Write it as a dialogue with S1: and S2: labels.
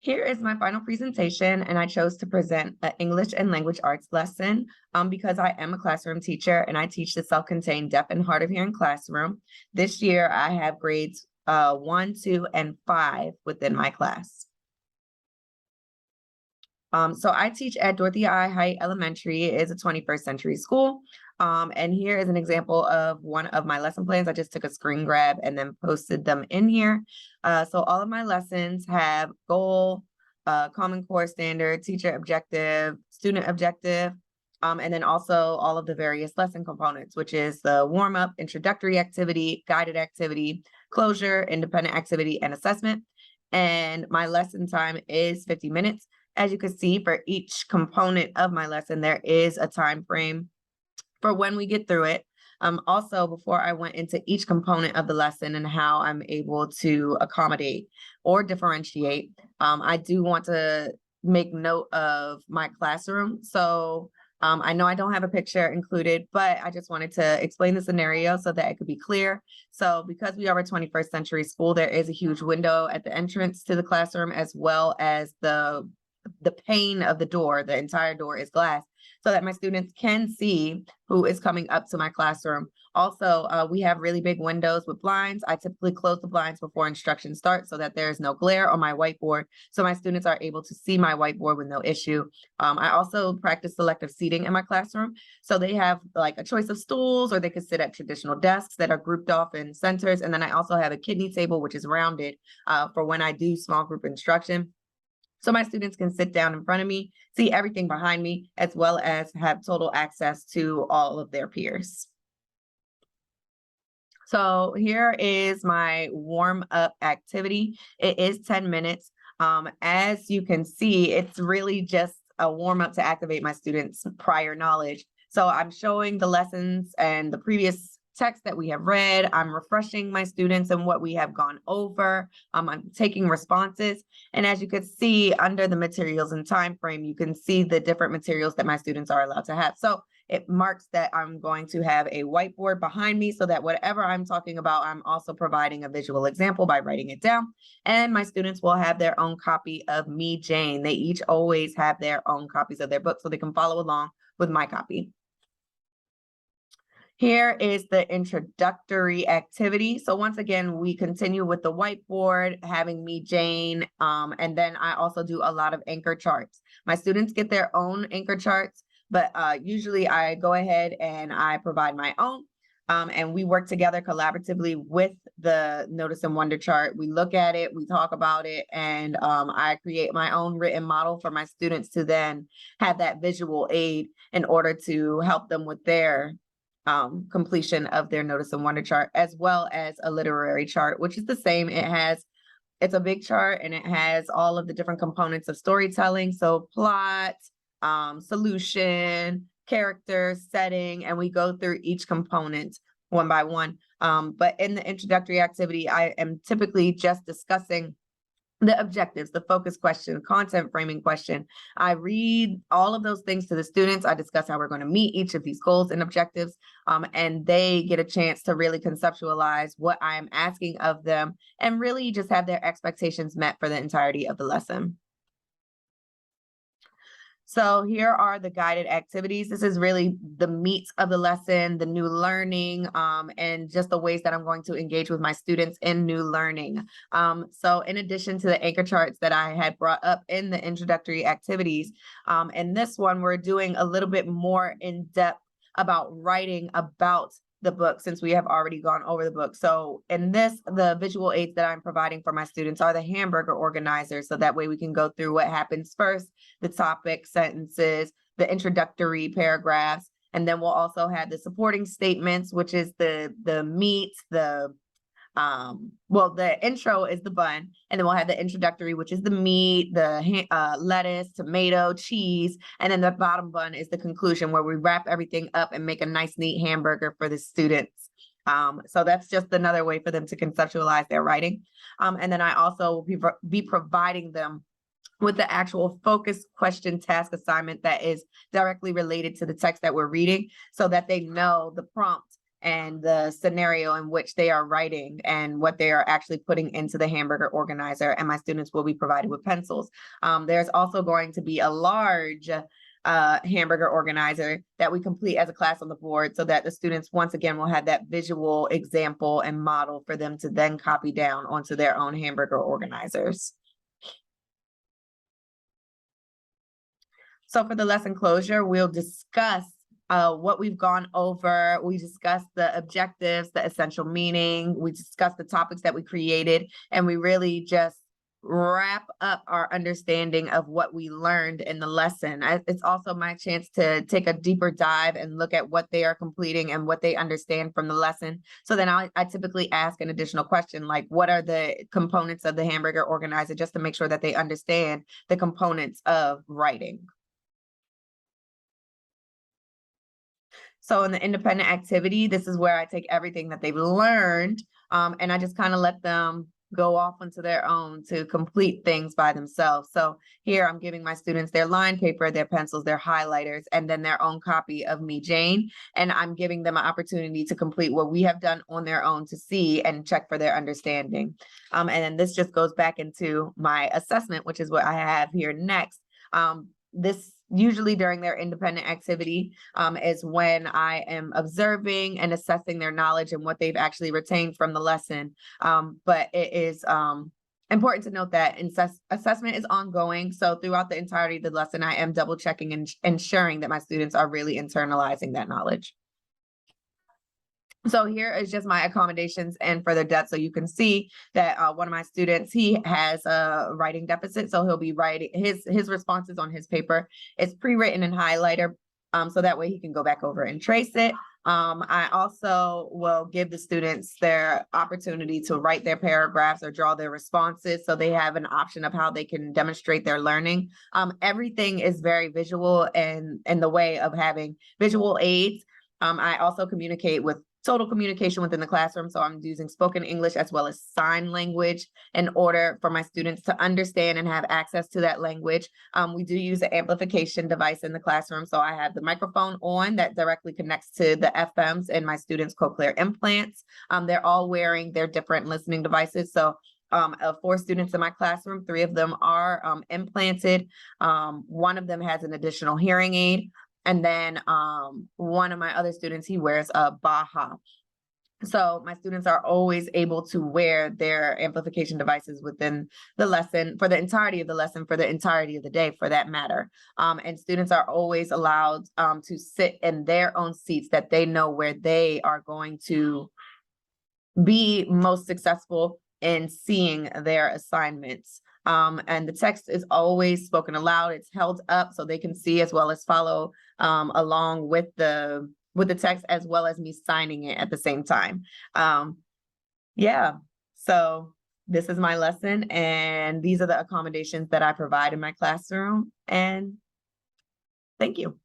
S1: Here is my final presentation, and I chose to present an English and language arts lesson because I am a classroom teacher and I teach the self-contained deaf and hard of hearing classroom. This year, I have grades 1, 2, and 5 within my class. So I teach at Dorothea I Height Elementary. It is a 21st century school. And here is an example of one of my lesson plans. I just took a screen grab and then posted them in here. So all of my lessons have goal, Common Core standard, teacher objective, student objective, and then also all of the various lesson components, which is the warm-up, introductory activity, guided activity, closure, independent activity, and assessment. And my lesson time is 50 minutes. As you can see, for each component of my lesson, there is a time frame for when we get through it. Also, before I went into each component of the lesson and how I'm able to accommodate or differentiate, I do want to make note of my classroom. So I know I don't have a picture included, but I just wanted to explain the scenario so that it could be clear. So because we are a 21st century school, there is a huge window at the entrance to the classroom, as well as the pane of the door. The entire door is glass, so that my students can see who is coming up to my classroom. Also, we have really big windows with blinds. I typically close the blinds before instruction starts so that there is no glare on my whiteboard, so my students are able to see my whiteboard with no issue. I also practice selective seating in my classroom, so they have like a choice of stools, or they could sit at traditional desks that are grouped off in centers. And then I also have a kidney table, which is rounded for when I do small group instruction. So my students can sit down in front of me, see everything behind me, as well as have total access to all of their peers. So here is my warm-up activity. It is 10 minutes. As you can see, it's really just a warm-up to activate my students' prior knowledge. So I'm showing the lessons and the previous text that we have read. I'm refreshing my students and what we have gone over. I'm taking responses. And as you can see under the materials and time frame, you can see the different materials that my students are allowed to have. So it marks that I'm going to have a whiteboard behind me so that whatever I'm talking about, I'm also providing a visual example by writing it down. And my students will have their own copy of Me, Jane. They each always have their own copies of their book so they can follow along with my copy. Here is the introductory activity. So once again, we continue with the whiteboard, having Me, Jane, and then I also do a lot of anchor charts. My students get their own anchor charts, but usually I go ahead and I provide my own, and we work together collaboratively with the Notice and Wonder chart. We look at it, we talk about it, and I create my own written model for my students to then have that visual aid in order to help them with their completion of their Notice and Wonder chart, as well as a literary chart, which is the same. It's a big chart, and it has all of the different components of storytelling. So plot, solution, character, setting, and we go through each component one by one. But in the introductory activity, I am typically just discussing the objectives, the focus question, content framing question. I read all of those things to the students. I discuss how we're going to meet each of these goals and objectives, and they get a chance to really conceptualize what I am asking of them and really just have their expectations met for the entirety of the lesson. So here are the guided activities. This is really the meat of the lesson, the new learning, and just the ways that I'm going to engage with my students in new learning. So in addition to the anchor charts that I had brought up in the introductory activities, in this one, we're doing a little bit more in depth about writing about the book, since we have already gone over the book. So in this, the visual aids that I'm providing for my students are the hamburger organizers. So that way we can go through what happens first, the topic, sentences, the introductory paragraphs, and then we'll also have the supporting statements, which is the meat, the intro is the bun, and then we'll have the introductory, which is the meat, the lettuce, tomato, cheese, and then the bottom bun is the conclusion, where we wrap everything up and make a nice, neat hamburger for the students. So that's just another way for them to conceptualize their writing. And then I also will be providing them with the actual focus question task assignment that is directly related to the text that we're reading, so that they know the prompt and the scenario in which they are writing and what they are actually putting into the hamburger organizer, and my students will be provided with pencils. There's also going to be a large hamburger organizer that we complete as a class on the board, so that the students once again will have that visual example and model for them to then copy down onto their own hamburger organizers. So for the lesson closure, we'll discuss what we've gone over. We discussed the objectives, the essential meaning. We discussed the topics that we created, and we really just wrap up our understanding of what we learned in the lesson. It's also my chance to take a deeper dive and look at what they are completing and what they understand from the lesson. So then I typically ask an additional question, like, what are the components of the hamburger organizer, just to make sure that they understand the components of writing. So in the independent activity, this is where I take everything that they've learned, and I just kind of let them go off onto their own to complete things by themselves. So here I'm giving my students their line paper, their pencils, their highlighters, and then their own copy of Me, Jane. And I'm giving them an opportunity to complete what we have done on their own to see and check for their understanding. And then this just goes back into my assessment, which is what I have here next. This usually during their independent activity is when I am observing and assessing their knowledge and what they've actually retained from the lesson. But it is important to note that assessment is ongoing. So throughout the entirety of the lesson, I am double checking and ensuring that my students are really internalizing that knowledge. So here is just my accommodations and further depth. So you can see that one of my students, he has a writing deficit. So he'll be writing his responses on his paper. It's pre-written in highlighter. So that way he can go back over and trace it. I also will give the students their opportunity to write their paragraphs or draw their responses. So they have an option of how they can demonstrate their learning. Everything is very visual and in the way of having visual aids. I also communicate with total communication within the classroom. So I'm using spoken English as well as sign language in order for my students to understand and have access to that language. We do use an amplification device in the classroom. So I have the microphone on that directly connects to the FMs and my students' cochlear implants. They're all wearing their different listening devices. So of 4 students in my classroom, 3 of them are implanted. One of them has an additional hearing aid. And then one of my other students, he wears a Baha. So my students are always able to wear their amplification devices within the lesson for the entirety of the lesson, for the entirety of the day, for that matter. And students are always allowed to sit in their own seats that they know where they are going to be most successful in seeing their assignments. And the text is always spoken aloud. It's held up so they can see as well as follow along with the text, as well as me signing it at the same time. Yeah, so this is my lesson, and these are the accommodations that I provide in my classroom. And thank you.